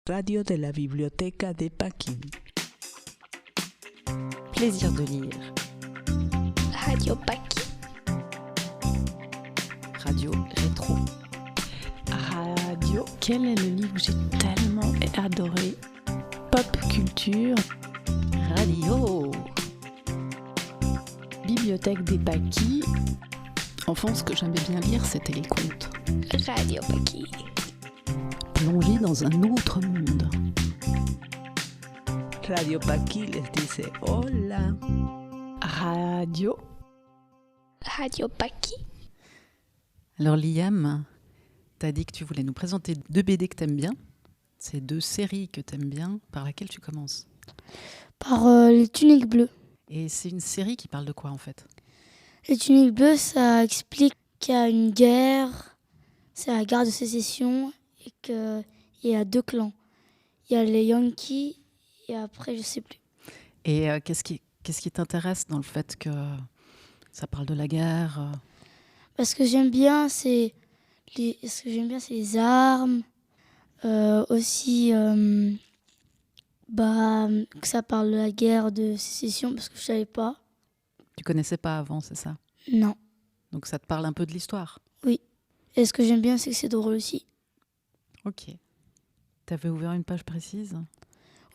Radio de la Biblioteca de Paquín. Plaisir de lire. Radio Paquín. Radio rétro. Radio. Quel est le livre que j'ai tellement adoré? Pop culture. Radio. Bibliothèque des Paquis. Enfant, ce que j'aimais bien lire, c'était les contes. Radio Paquín. Plongé dans un autre monde. Radio Paquín les dice hola. Radio. Radio Paquín. Alors Liam, t'as dit que tu voulais nous présenter 2 BD que t'aimes bien. C'est 2 séries que t'aimes bien. Par laquelle tu commences? Par les tuniques bleues. Et c'est une série qui parle de quoi en fait? Les tuniques bleues, ça explique qu'il y a une guerre, c'est la guerre de sécession, et qu'il y a 2 clans. Il y a les Yankees, et après, je sais plus. Et qu'est-ce qui t'intéresse dans le fait que ça parle de la guerre? Ce que j'aime bien, c'est les armes, aussi que ça parle de la guerre de sécession, parce que je savais pas. Tu connaissais pas avant, c'est ça? Non. Donc ça te parle un peu de l'histoire? Oui. Et ce que j'aime bien, c'est que c'est drôle aussi. Ok. T'avais ouvert une page précise?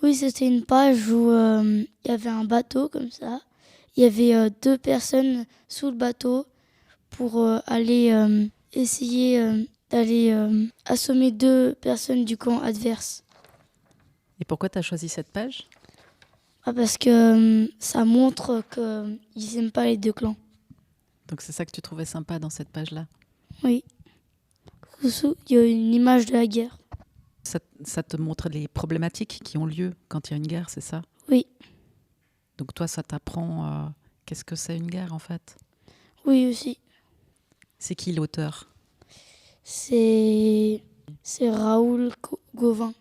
Oui, c'était une page où il y avait un bateau comme ça. Il y avait 2 personnes sous le bateau pour aller essayer d'aller assommer 2 personnes du camp adverse. Et pourquoi t'as choisi cette page? Parce que ça montre qu'ils n'aiment pas les 2 clans. Donc c'est ça que tu trouvais sympa dans cette page-là? Oui. Il y a une image de la guerre. Ça te montre les problématiques qui ont lieu quand il y a une guerre, c'est ça? Oui. Donc toi, ça t'apprend qu'est-ce que c'est une guerre en fait? Oui aussi. C'est qui l'auteur? C'est Raoul Gauvin.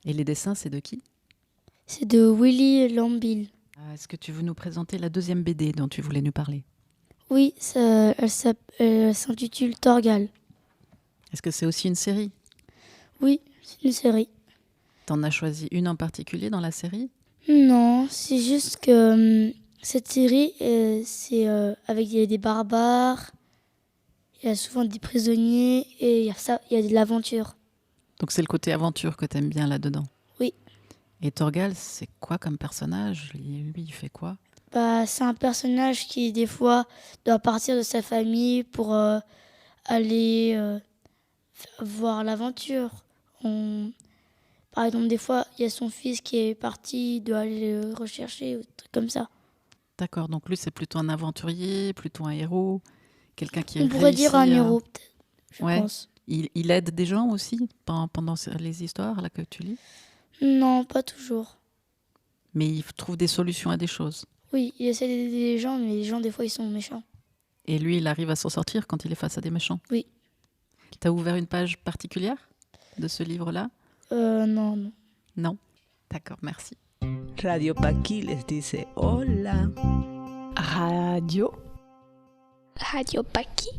Et les dessins, c'est de qui? C'est de Willy Lambil. Est-ce que tu veux nous présenter la 2e BD dont tu voulais nous parler? Oui, elle s'intitule Torgal. Est-ce que c'est aussi une série? Oui, c'est une série. T'en as choisi une en particulier dans la série? Non, c'est juste que cette série, c'est avec des barbares, il y a souvent des prisonniers et il y a de l'aventure. Donc c'est le côté aventure que t'aimes bien là-dedans? Oui. Et Torgal, c'est quoi comme personnage? Lui, il fait quoi? C'est un personnage qui, des fois, doit partir de sa famille pour aller voir l'aventure. Par exemple, des fois, il y a son fils qui est parti, il doit aller le rechercher, ou des trucs comme ça. D'accord, donc lui, c'est plutôt un aventurier, plutôt un héros, quelqu'un qui On pourrait dire un héros, peut-être, je pense. Il aide des gens aussi pendant les histoires là, que tu lis? Non, pas toujours. Mais il trouve des solutions à des choses. Oui, il essaie d'aider les gens, mais les gens, des fois, ils sont méchants. Et lui, il arrive à s'en sortir quand il est face à des méchants? Oui. T'as ouvert une page particulière de ce livre-là? Non. Non? D'accord, merci. Radio Paquín les dice hola. Radio. Radio Paquín.